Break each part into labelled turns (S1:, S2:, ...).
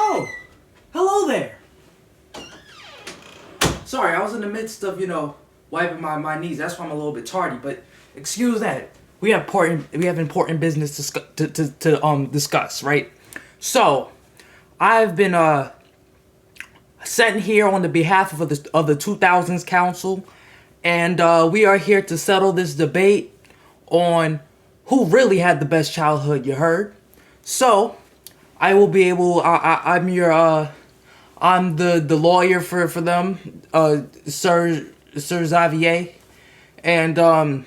S1: Oh, hello there. Sorry, I was in the midst of, wiping my knees. That's why I'm a little bit tardy, but excuse that. We have important business to discuss, right? So, I've been sent here on the behalf of the 2000's Council, and we are here to settle this debate on who really had the best childhood, you heard? So, I will be able, I'm the lawyer for them, Sir Xavier, and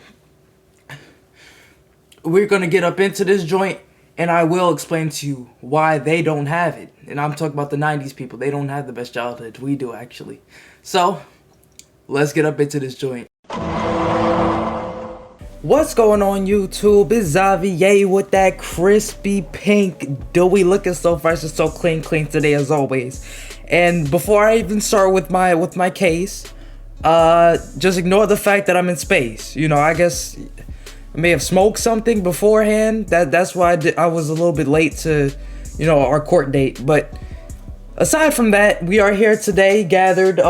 S1: we're gonna get up into this joint, and I will explain to you why they don't have it. And I'm talking about the 90s people. They don't have the best childhood. We do, actually. So, let's get up into this joint. What's going on, YouTube? It's Xavier with that crispy pink dewy looking so fresh and so clean today as always. And before I even start with my case, just ignore the fact that I'm in space. I guess I may have smoked something beforehand. That's why I was a little bit late to, our court date. But aside from that, we are here today gathered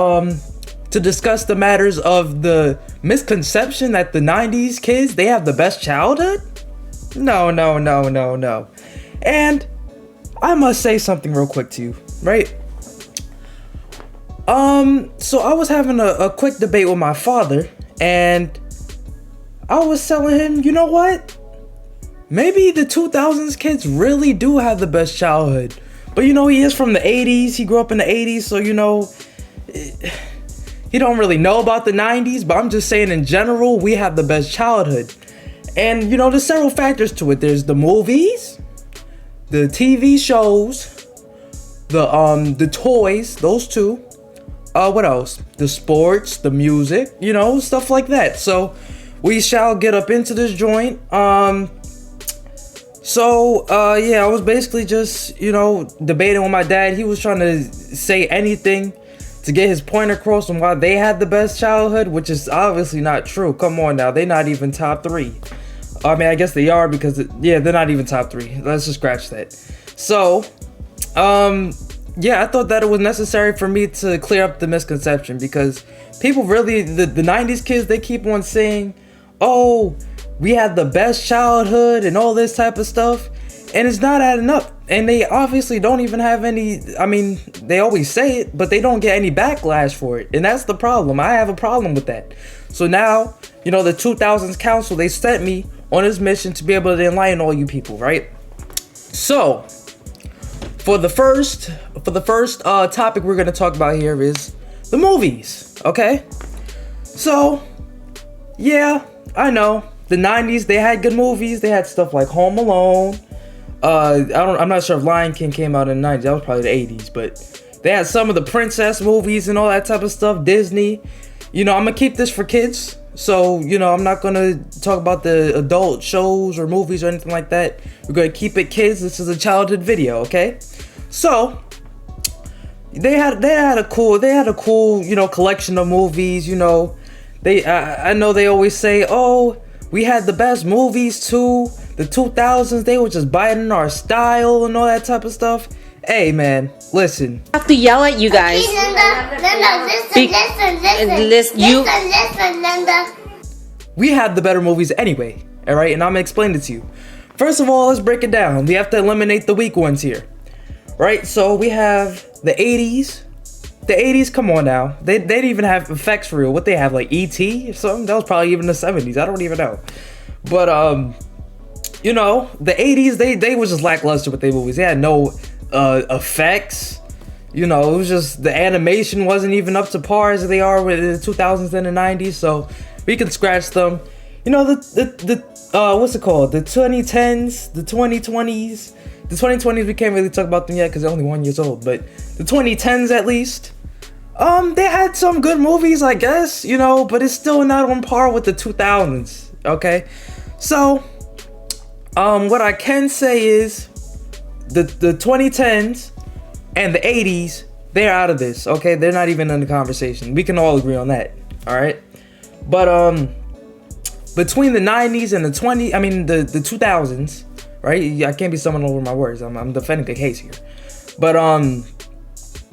S1: to discuss the matters of the misconception that the 90s kids, they have the best childhood? No. And I must say something real quick to you, right? So I was having a quick debate with my father, and I was telling him, you know what? Maybe the 2000s kids really do have the best childhood. But he is from the 80s. He grew up in the 80s, so he don't really know about the 90s, but I'm just saying in general, we have the best childhood. And there's several factors to it. There's the movies, the TV shows, the toys, those two. What else? The sports, the music, stuff like that. So we shall get up into this joint. I was basically just, debating with my dad. He was trying to say anything to get his point across on why they had the best childhood, which is obviously not true. Come on now, they're not even top 3. I mean, I guess they are because, they're not even top 3. Let's just scratch that. So, I thought that it was necessary for me to clear up the misconception because people really, the 90s kids, they keep on saying, oh, we had the best childhood and all this type of stuff, and it's not adding up. And they obviously don't even have any, they always say it, but they don't get any backlash for it. And that's the problem. I have a problem with that. So now, the 2000's Council, they sent me on this mission to be able to enlighten all you people, right? So, for the first topic we're going to talk about here is the movies, okay? So, yeah, I know. The 90s, they had good movies. They had stuff like Home Alone. I'm not sure if Lion King came out in the 90s. That was probably the 80s, but they had some of the princess movies and all that type of stuff. Disney. I'm gonna keep this for kids. So, I'm not gonna talk about the adult shows or movies or anything like that. We're gonna keep it kids. This is a childhood video, okay? So, they had a cool, collection of movies. I know they always say, oh, we had the best movies too. The 2000s, they were just biting our style and all that type of stuff. Hey, man, listen.
S2: I have to yell at you guys.
S3: Okay, listen, Linda.
S1: We had the better movies anyway, all right? And I'm gonna explain it to you. First of all, let's break it down. We have to eliminate the weak ones here, right? So we have the 80s. The 80s, come on now. They didn't even have effects for real. What they have, like E.T. or something? That was probably even the 70s. I don't even know. But, the 80s, they was just lackluster with their movies. They had no effects. It was just the animation wasn't even up to par as they are with the 2000s and the 90s. So we can scratch them. What's it called? The 2010s, the 2020s. The 2020s, we can't really talk about them yet because they're only 1 year old. But the 2010s, at least, they had some good movies, I guess, but it's still not on par with the 2000s, okay? So, what I can say is the 2010s and the 80s, they're out of this, okay? They're not even in the conversation. We can all agree on that, all right? But, between the 90s and the 2000s, right? I can't be stumbling over my words. I'm defending the case here. But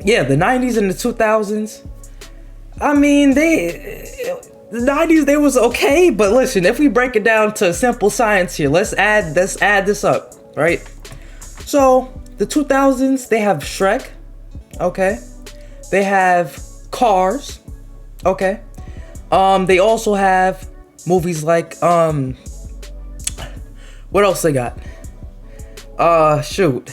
S1: yeah, the 90s and the 2000s. I mean, the 90s, they was okay, but listen, if we break it down to simple science here, let's add this up, right? So the 2000s, they have Shrek, okay? They have Cars, okay? They also have movies like what else they got? Shoot.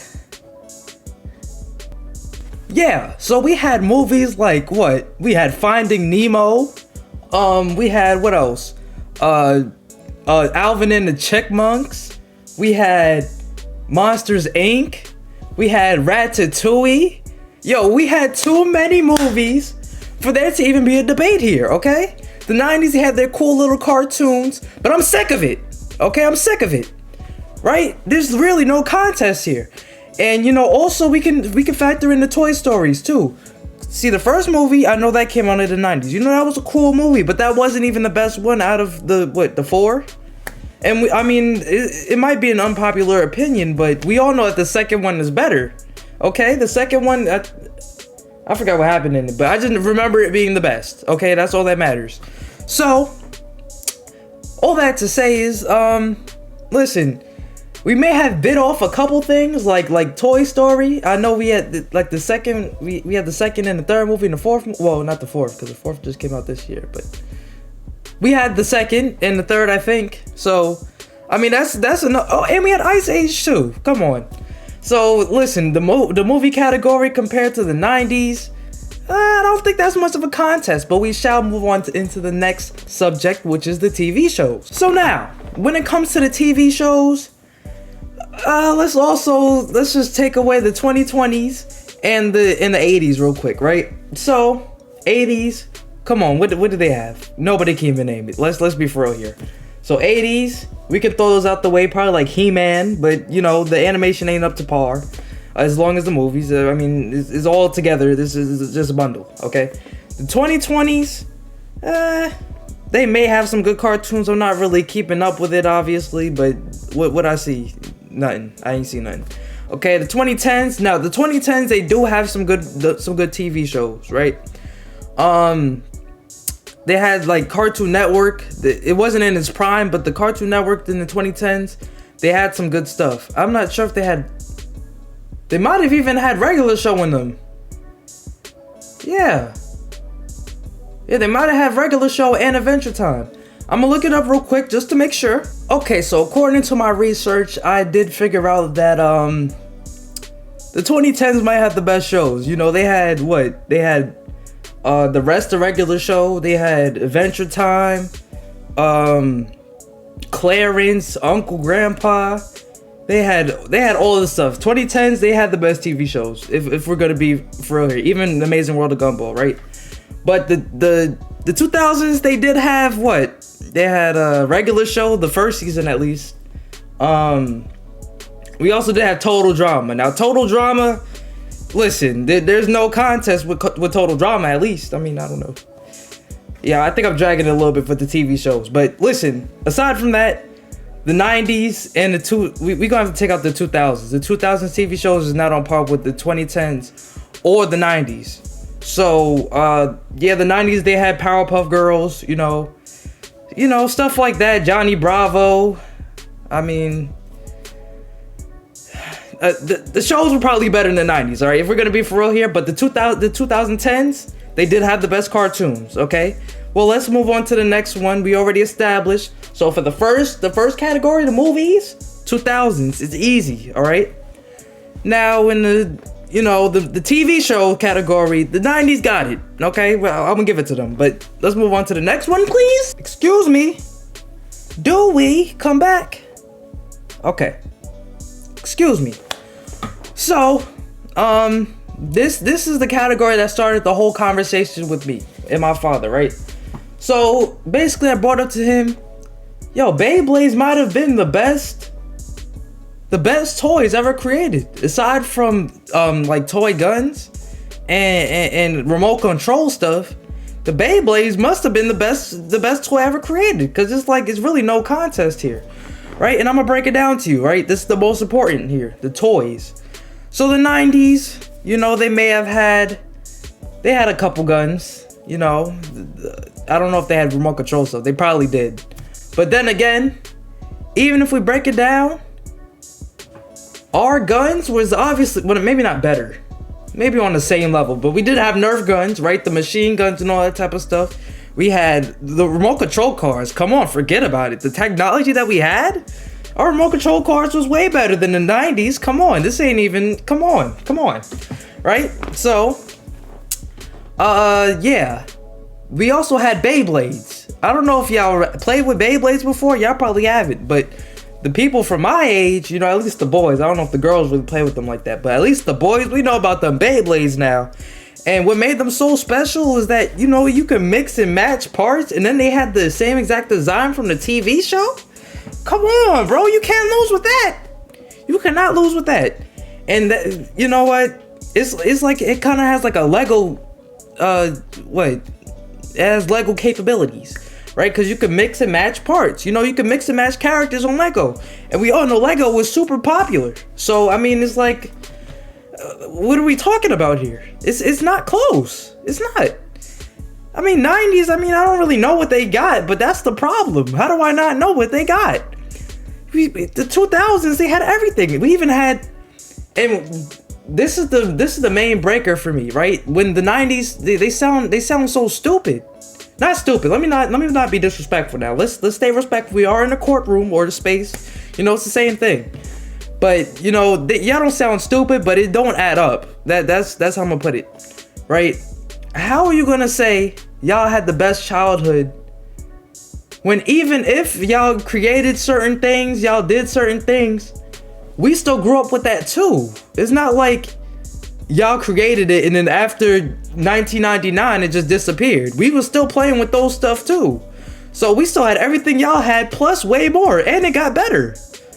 S1: Yeah, so we had movies like what? We had Finding Nemo. We had what else? Alvin and the Chipmunks. We had Monsters Inc. We had Ratatouille. Yo, we had too many movies for there to even be a debate here, okay? The 90s had their cool little cartoons, but I'm sick of it. Okay, I'm sick of it. Right? There's really no contest here. And you know, also we can factor in the Toy Stories too. See, the first movie, I know that came out in the 90s. You know, that was a cool movie, but that wasn't even the best one out of the four. And I mean, it might be an unpopular opinion, but we all know that the second one is better. Okay, the second one, I forgot what happened in it, but I just remember it being the best. Okay, that's all that matters. So, all that to say is, listen, we may have bit off a couple things like Toy Story. I know we had the second, we had the second and the third movie and the fourth. Well, not the fourth, because the fourth just came out this year, but we had the second and the third, I think. So, I mean, that's enough. Oh, and we had Ice Age too. Come on. So listen, the movie category compared to the 90s, I don't think that's much of a contest, but we shall move on into the next subject, which is the TV shows. So now, when it comes to the TV shows, let's just take away the 2020s and the 80s real quick, right? So 80s, come on, what do they have? Nobody can even name it. Let's be for real here. So 80s, we could throw those out the way, probably like He-Man, but you know, the animation ain't up to par. As long as the movies, I mean, it's all together. This is just a bundle, okay? The 2020s, they may have some good cartoons. I'm not really keeping up with it, obviously, but what I see, nothing. I ain't see nothing. Okay, the 2010s. Now, the 2010s, they do have some good TV shows, right? They had like Cartoon Network. It wasn't in its prime, but the Cartoon Network in the 2010s, they had some good stuff. I'm not sure if they might have even had regular show in them. Yeah, they might have had regular show and Adventure Time. I'm gonna look it up real quick just to make sure. Okay, so according to my research, I did figure out that the 2010s might have the best shows. You know, they had what? They had the rest of regular show. They had Adventure Time, Clarence, Uncle Grandpa. They had all this stuff. 2010s, they had the best TV shows. If we're gonna be for real here, even The Amazing World of Gumball, right? But the 2000s, they did have what? They had a regular show, the first season at least. We also did have Total Drama. Now, Total Drama, listen, there's no contest with Total Drama, at least. I mean, I don't know. Yeah, I think I'm dragging it a little bit for the TV shows. But listen, aside from that, the 90s and we're gonna have to take out the 2000s. The 2000s TV shows is not on par with the 2010s or the 90s. So, yeah, the 90s, they had Powerpuff Girls, you know, stuff like that. Johnny Bravo. I mean, the shows were probably better in the 90s, all right, if we're gonna be for real here. But the 2010s, they did have the best cartoons, okay? Well, let's move on to the next one. We already established. So for the first category, the movies, 2000s, it's easy, all right? Now in the TV show category, the 90s got it, okay? Well, I'm gonna give it to them, but let's move on to the next one, please. Excuse me, do we come back? Okay, excuse me. So, this is the category that started the whole conversation with me and my father, right? So, basically I brought up to him, yo, Beyblades might have been the best toys ever created, aside from like toy guns and remote control stuff. The Beyblades must have been the best toy ever created, because it's really no contest here, right? And I'm gonna break it down to you, right? This is the most important here, the toys. So the 90s, you know, they had a couple guns, you know. I don't know if they had remote control stuff. They probably did. But then again, even if we break it down, our guns was obviously, well, maybe not better. Maybe on the same level, but we did have Nerf guns, right? The machine guns and all that type of stuff. We had the remote control cars. Come on, forget about it. The technology that we had, our remote control cars was way better than the 90s. Come on, this ain't even, come on, right? So, yeah. We also had Beyblades. I don't know if y'all played with Beyblades before. Y'all probably haven't, but the people from my age, you know, at least the boys, I don't know if the girls really play with them like that, but at least the boys, we know about them Beyblades now. And what made them so special is that, you know, you can mix and match parts, and then they had the same exact design from the TV show. Come on, bro, you can't lose with that. You cannot lose with that. And that, you know what? It's like, it kind of has like a Lego, it has Lego capabilities, right? Because you can mix and match parts. You know, you can mix and match characters on Lego. And we all know Lego was super popular. So, I mean, it's like, what are we talking about here? It's not close. It's not. I mean, 90s, I mean, I don't really know what they got, but that's the problem. How do I not know what they got? The 2000s, they had everything. We even had, and this is the main breaker for me, right? When the 90s, they sound so stupid. Not stupid. Let me not be disrespectful now. Let's stay respectful. We are in a courtroom or the space. You know, it's the same thing. But you know, y'all don't sound stupid, but it don't add up. That's how I'm gonna put it, right? How are you gonna say y'all had the best childhood when even if y'all created certain things, y'all did certain things, we still grew up with that too. It's not like y'all created it and then after 1999 it just disappeared. We was still playing with those stuff too. So we still had everything y'all had plus way more, and it got better.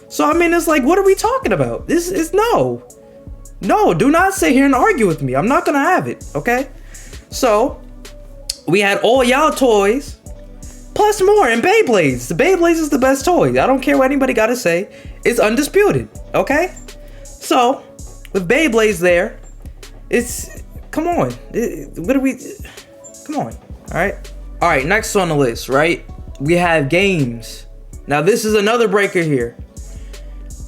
S1: So I mean, it's like, what are we talking about? This is no, do not sit here and argue with me. I'm not gonna have it, okay? So we had all y'all toys plus more, and Beyblades. The Beyblades is the best toy. I don't care what anybody gotta say. It's undisputed, okay? So with Beyblades there, it's, come on. Come on, all right, next on the list, right? We have games. Now this is another breaker here.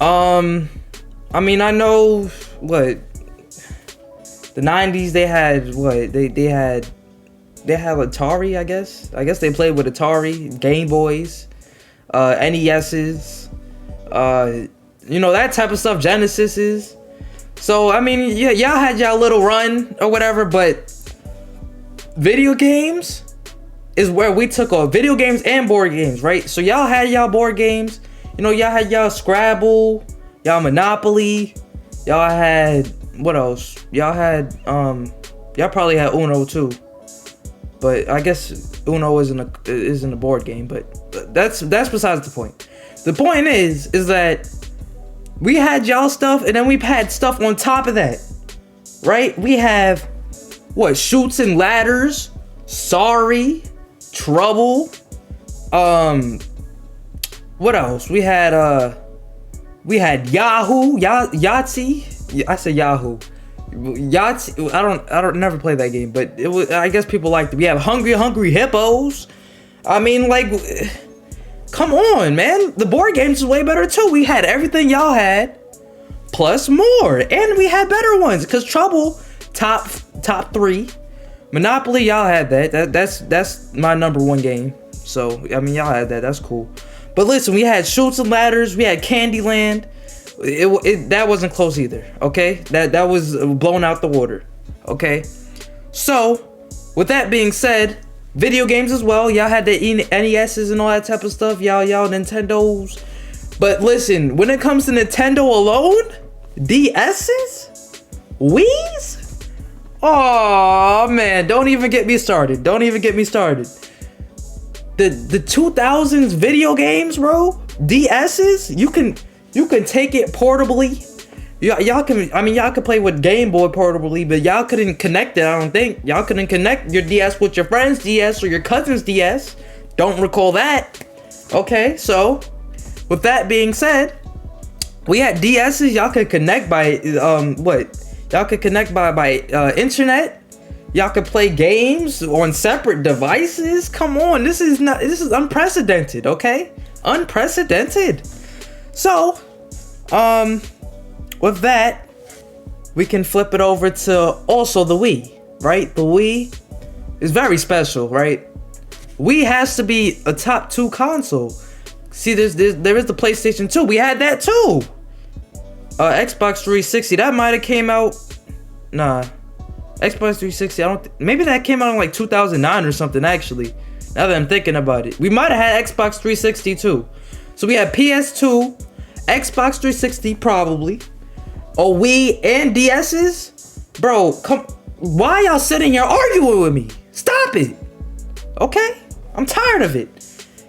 S1: I mean, I know what the 90s, they had what they had Atari, I guess they played with Atari, Game Boys, NES's, you know, that type of stuff, Genesis's. So I mean, yeah, y'all had y'all little run or whatever, but video games is where we took off. Video games and board games, right? So y'all had y'all board games. You know, y'all had y'all Scrabble, y'all Monopoly, y'all had, what else? Y'all had, y'all probably had Uno too. But I guess Uno isn't a board game, but that's besides the point. The point is that we had y'all stuff, and then we've had stuff on top of that, right? We have, what, Chutes and Ladders, Sorry, Trouble, what else? We had Yahoo, Yahtzee. I said Yahoo. Yahtzee. I don't never play that game, but it was, I guess people liked it. We have Hungry Hippos. I mean, like, come on, man. The board games is way better too. We had everything y'all had, plus more, and we had better ones. Cause Trouble, top 3. Monopoly, y'all had that. That's my number 1 game. So I mean, y'all had that. That's cool. But listen, we had Chutes and Ladders, we had Candyland. That wasn't close either, okay? That was blown out the water, okay? So, with that being said, video games as well. Y'all had the NES's and all that type of stuff. Y'all Nintendos. But listen, when it comes to Nintendo alone, DS's, Wii's, oh man, don't even get me started. The 2000s video games, bro, DS's, you can take it portably. Y'all could play with Game Boy portably, but y'all couldn't connect it. I don't think y'all couldn't connect your DS with your friend's DS or your cousin's DS. Don't recall that. Okay, so with that being said, we had DS's. Y'all could connect by what? Y'all could connect by internet. Y'all could play games on separate devices. Come on, this is unprecedented, okay? Unprecedented. So, with that, we can flip it over to also the Wii, right? The Wii is very special, right? Wii has to be a top 2 console. See, there is the PlayStation 2. We had that too. Xbox 360, that might have came out. Nah. Xbox 360, maybe that came out in like 2009 or something, actually. Now that I'm thinking about it. We might have had Xbox 360 too. So we had PS2, Xbox 360 probably, a Wii and DS's. Bro, why y'all sitting here arguing with me? Stop it. Okay? I'm tired of it.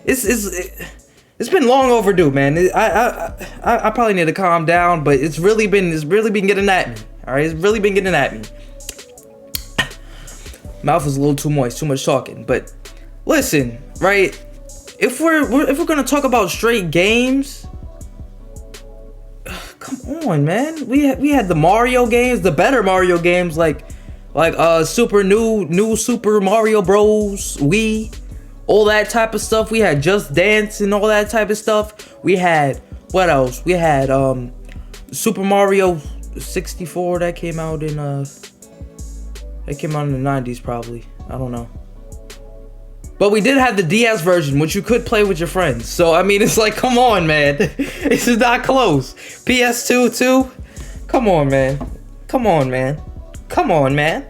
S1: It's been long overdue, man. I probably need to calm down, but it's really been getting at me. All right, it's really been getting at me. Mouth is a little too moist, too much talking. But listen, right? If we're gonna talk about straight games, come on, man. We had the Mario games, the better Mario games, like new Super Mario Bros. Wii, all that type of stuff. We had Just Dance and all that type of stuff. We had what else? We had Super Mario 64 that came out in the 90's probably. I don't know. But we did have the DS version, which you could play with your friends. So I mean, it's like, come on, man. This is not close. PS2 too. Come on, man. Come on, man. Come on, man.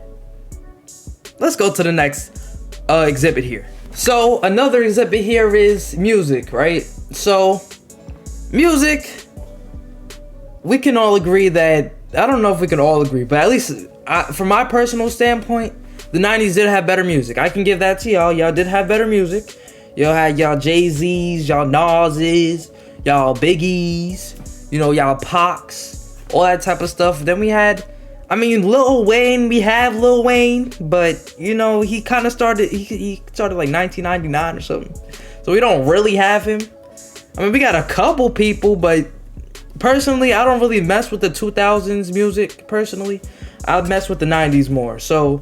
S1: Let's go to the next exhibit here. So another exhibit here is music, right? So music, we can all agree that, I don't know if we can all agree, but at least from my personal standpoint, the 90s did have better music. I can give that to y'all. Y'all did have better music. Y'all had y'all Jay-Z's, y'all Nas's, y'all Biggie's, you know, y'all Pacs, all that type of stuff. Then we had, I mean, Lil Wayne. We have Lil Wayne, but you know, he kind of started. He started like 1999 or something. So we don't really have him. I mean, we got a couple people, but personally, I don't really mess with the 2000s music. Personally, I mess with the 90s more. So,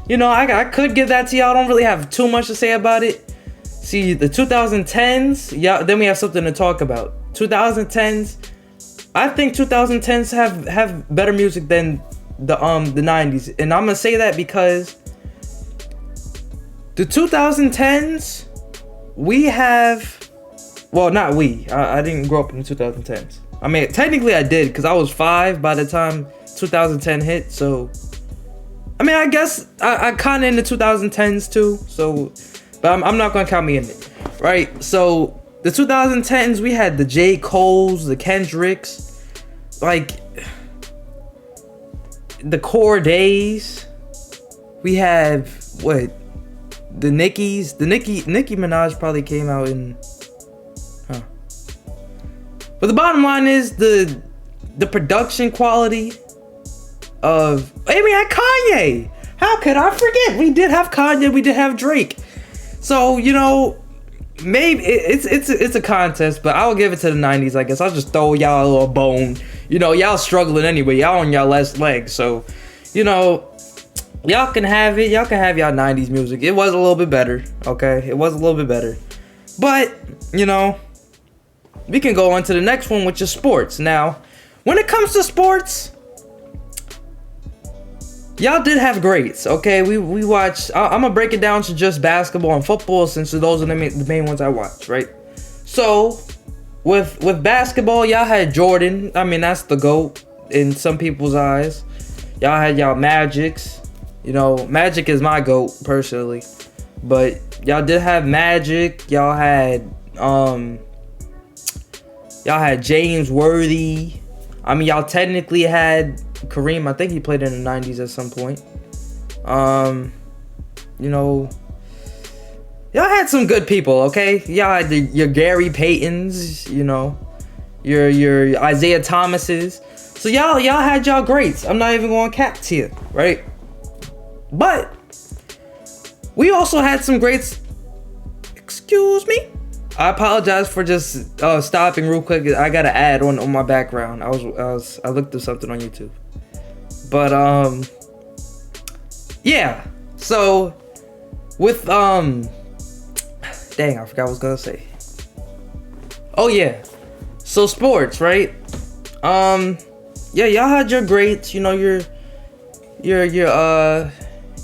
S1: you know, I could give that to y'all. I don't really have too much to say about it. See, the 2010s, yeah. Then we have something to talk about. 2010s. I think 2010s have better music than the 90s, and I'm gonna say that because the 2010s, we have, well, not we. I didn't grow up in the 2010s. I mean, technically I did, because I was 5 by the time 2010 hit. So, I mean, I guess I kind of in the 2010s too. So, but I'm not gonna count me in it, right? So the 2010s, we had the J. Cole's, the Kendricks, like the Core Days. We have what, the Nicki's, Nicki Minaj probably came out in, but the bottom line is the production quality of, I mean, Kanye. How could I forget? We did have Kanye, we did have Drake. So, you know, maybe it's a contest, but I'll give it to the 90s, I guess. I'll just throw y'all a little bone. You know, y'all struggling anyway. Y'all on y'all last legs. So, you know, y'all can have it. Y'all can have y'all 90s music. It was a little bit better, okay? It was a little bit better. But, you know, we can go on to the next one, which is sports. Now, when it comes to sports, y'all did have greats, okay? We watched, I'm gonna break it down to just basketball and football, since those are the main ones I watch, right? So, with basketball, y'all had Jordan. I mean, that's the GOAT in some people's eyes. Y'all had y'all Magics. You know, Magic is my GOAT, personally. But y'all did have Magic. Y'all had James Worthy. I mean, y'all technically had Kareem. I think he played in the 90s at some point. You know, y'all had some good people, okay? Y'all had your Gary Paytons, you know, your Isaiah Thomases. So y'all had y'all greats. I'm not even going to cap to you, right? But we also had some greats. Excuse me. I apologize for just stopping real quick. I got to add on my background. I looked up something on YouTube. But yeah. So with dang, I forgot what I was gonna say. Oh yeah. So sports, right? Yeah, y'all had your greats, you know, your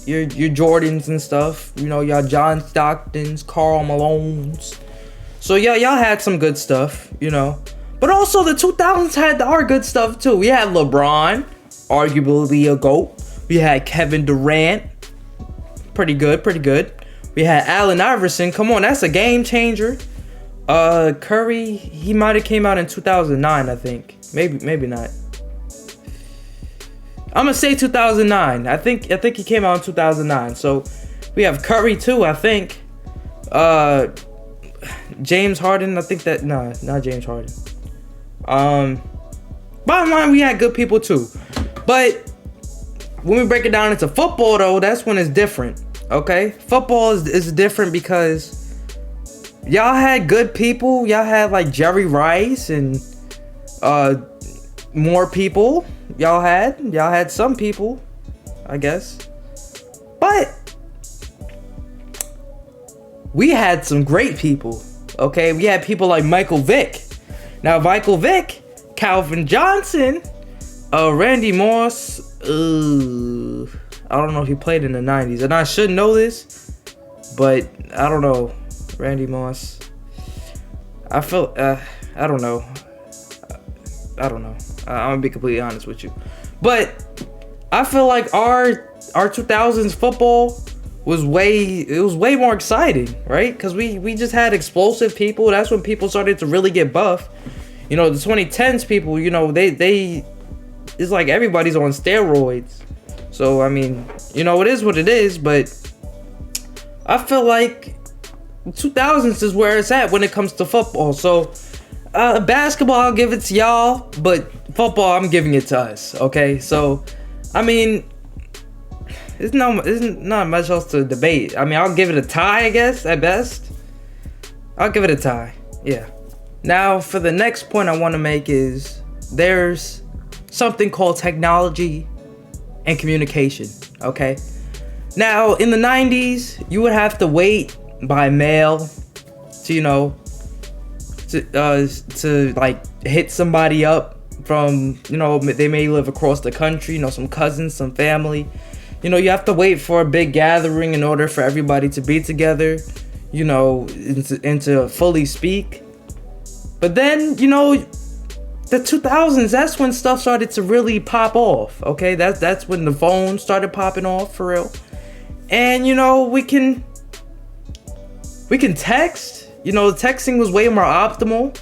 S1: Jordans and stuff, you know, y'all John Stocktons, Karl Malones. So yeah, y'all had some good stuff, you know. But also the 2000s had our good stuff too. We had LeBron, arguably a GOAT. We had Kevin Durant, pretty good. We had Allen Iverson, come on, that's a game changer. Curry, he might have came out in 2009, I think. Maybe not. I'm gonna say 2009. I think he came out in 2009. So we have Curry too, I think. James Harden, I think that not James Harden. Bottom line, we had good people too. But when we break it down into football though, that's when it's different. Okay? Football is different because y'all had good people. Y'all had like Jerry Rice and more people. Y'all had some people, I guess. But we had some great people. Okay, we had people like Michael Vick. Now Michael Vick, Calvin Johnson, Randy Moss. I don't know if he played in the 90s, and I should know this, but I don't know. Randy Moss. I feel I don't know. I'm gonna be completely honest with you, but I feel like our 2000s football was way more exciting, right? Because we just had explosive people. That's when people started to really get buff. You know, the 2010s people, you know, they it's like everybody's on steroids. So I mean, you know, it is what it is. But I feel like 2000s is where it's at when it comes to football. So basketball, I'll give it to y'all, but football, I'm giving it to us. Okay, so I mean, isn't not much else to debate. I mean, I'll give it a tie, I guess, at best. I'll give it a tie. Yeah. Now, for the next point I want to make is there's something called technology and communication. Okay. Now, in the 90s, you would have to wait by mail to, you know, to like hit somebody up from, you know, they may live across the country, you know, some cousins, some family. You know, you have to wait for a big gathering in order for everybody to be together, you know, and to fully speak. But then, you know, the 2000s, that's when stuff started to really pop off. Okay, that's when the phone started popping off for real. And you know, we can text. You know, texting was way more optimal.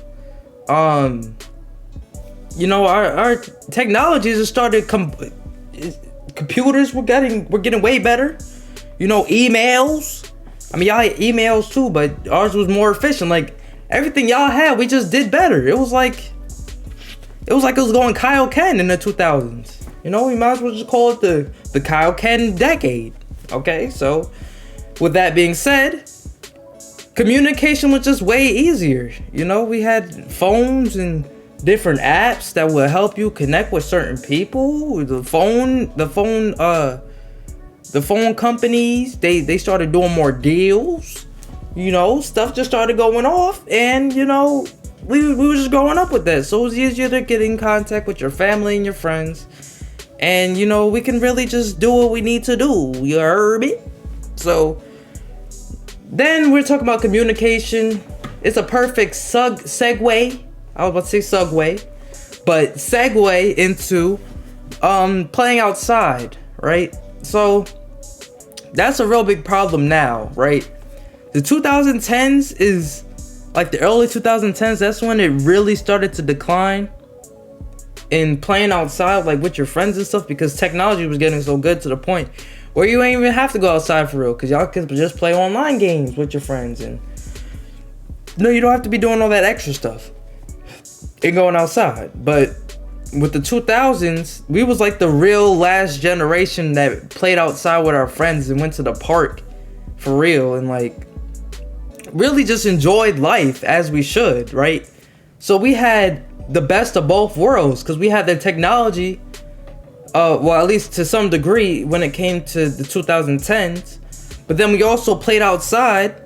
S1: You know, our technologies have started. Computers were getting way better. You know, emails. I mean, y'all had emails too, but ours was more efficient. Like everything y'all had, we just did better. It was like it was going Kyle Ken in the 2000s. You know, we might as well just call it the Kyle Ken decade. Okay, so with that being said, communication was just way easier. You know, we had phones and different apps that will help you connect with certain people. The phone companies, they started doing more deals. You know, stuff just started going off, and you know, we were just growing up with that. So it was easier to get in contact with your family and your friends. And you know, we can really just do what we need to do. You heard me? So then we're talking about communication. It's a perfect segue. I was about to say segue, but segue into playing outside, right? So that's a real big problem now, right? The 2010s is like the early 2010s. That's when it really started to decline in playing outside, like with your friends and stuff, because technology was getting so good to the point where you ain't even have to go outside for real, because y'all can just play online games with your friends, and no, you don't have to be doing all that extra stuff and going outside. But with the 2000s, we was like the real last generation that played outside with our friends and went to the park for real, and like really just enjoyed life as we should, right? So we had the best of both worlds, because we had the technology well, at least to some degree when it came to the 2010s. But then we also played outside,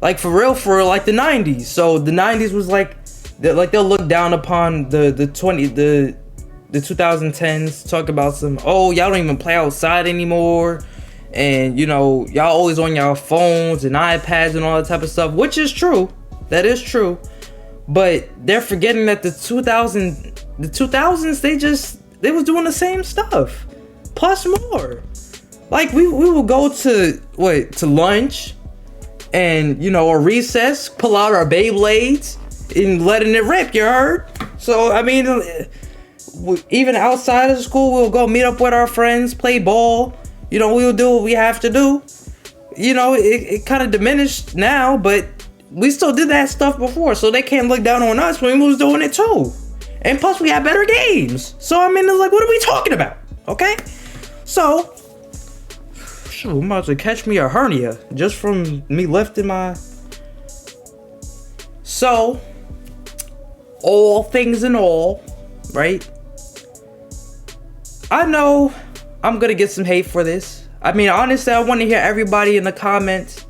S1: like for real, like the 90s. So the 90s was like they'll look down upon the 2010s, talk about some, oh, y'all don't even play outside anymore, and you know, y'all always on y'all phones and iPads and all that type of stuff, which is true. That is true. But they're forgetting that the 2000s, they was doing the same stuff, plus more. Like we will go to lunch, and you know, or recess, pull out our Beyblades and letting it rip. You heard? So I mean, even outside of school, we'll go meet up with our friends, play ball. You know, we'll do what we have to do. You know, it kind of diminished now, but we still did that stuff before, so they can't look down on us when we was doing it too. And plus, we had better games. So I mean, it's like, what are we talking about? Okay, so shoot, I'm about to catch me a hernia just from me lifting my. So, all things in all, right? I know I'm gonna get some hate for this. I mean, honestly, I want to hear everybody in the comments.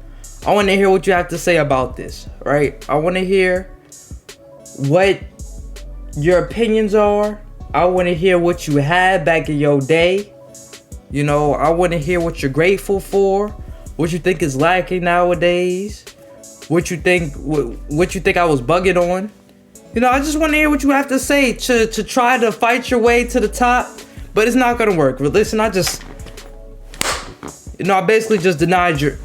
S1: I want to hear what you have to say about this, right? I want to hear what your opinions are. I want to hear what you had back in your day. You know, I want to hear what you're grateful for, what you think is lacking nowadays, what you think I was bugging on. You know, I just want to hear what you have to say to try to fight your way to the top, but it's not gonna work. But listen, I basically just denied y'all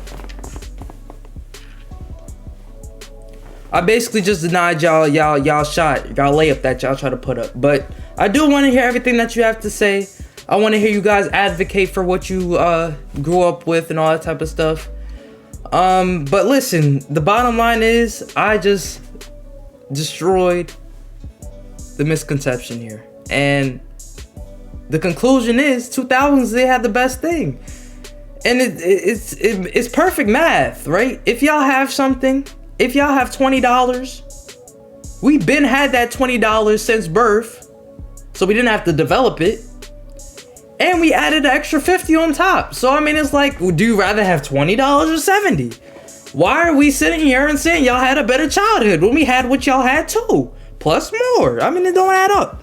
S1: shot, y'all layup that y'all try to put up. But I do want to hear everything that you have to say. I want to hear you guys advocate for what you grew up with and all that type of stuff. But listen, the bottom line is I just destroyed the misconception here. And the conclusion is 2000s, they had the best thing. And it's perfect math, right? If y'all have something, if y'all have $20, we been had that $20 since birth, so we didn't have to develop it. And we added an extra 50 on top. So I mean, it's like, do you rather have $20 or 70? Why are we sitting here and saying y'all had a better childhood when we had what y'all had too, plus more? I mean, it don't add up.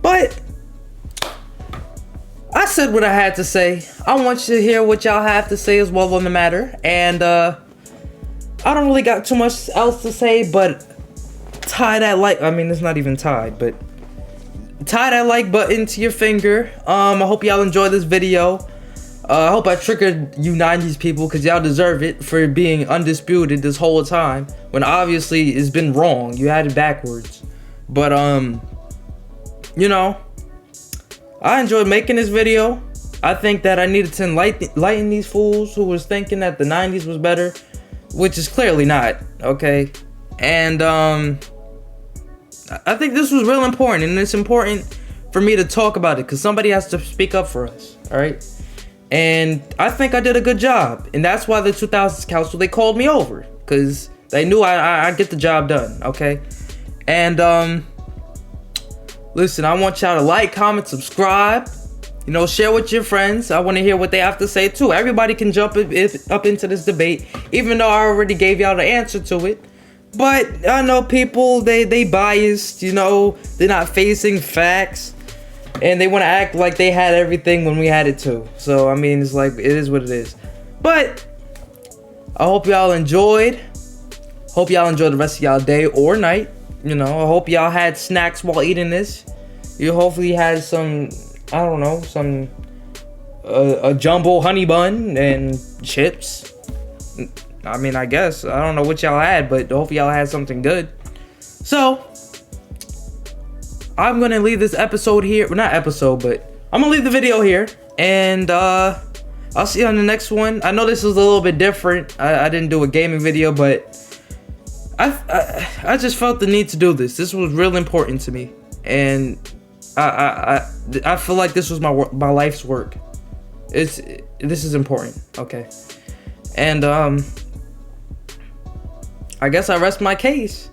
S1: But I said what I had to say. I want you to hear what y'all have to say as well on the matter. And I don't really got too much else to say, but tie that like, I mean, it's not even tied, but tie that like button to your finger. I hope y'all enjoyed this video. I hope I triggered you 90s people, because y'all deserve it for being undisputed this whole time, when obviously it's been wrong. You had it backwards. But you know, I enjoyed making this video. I think that I needed to enlighten these fools who was thinking that the 90s was better, which is clearly not, okay? And I think this was real important, and it's important for me to talk about it, because somebody has to speak up for us, all right? And I think I did a good job, and that's why the 2000s Council, they called me over, because they knew I'd get the job done, okay? And listen, I want y'all to like, comment, subscribe, you know, share with your friends. I want to hear what they have to say too. Everybody can jump up into this debate, even though I already gave y'all the answer to it. But I know people, they biased, you know, they're not facing facts, and they want to act like they had everything when we had it too. So I mean, it's like, it is what it is. But I hope y'all enjoyed. Hope y'all enjoyed the rest of y'all day or night. You know, I hope y'all had snacks while eating this. You hopefully had some, I don't know, some a jumbo honey bun and chips. I mean, I guess I don't know what y'all had, but hopefully y'all had something good. So I'm gonna leave this episode here. Well, not episode, but I'm gonna leave the video here, and I'll see you on the next one. I know this is a little bit different. I didn't do a gaming video, but I just felt the need to do this. This was real important to me, and I feel like this was my life's work. This is important, okay? And I guess I rest my case.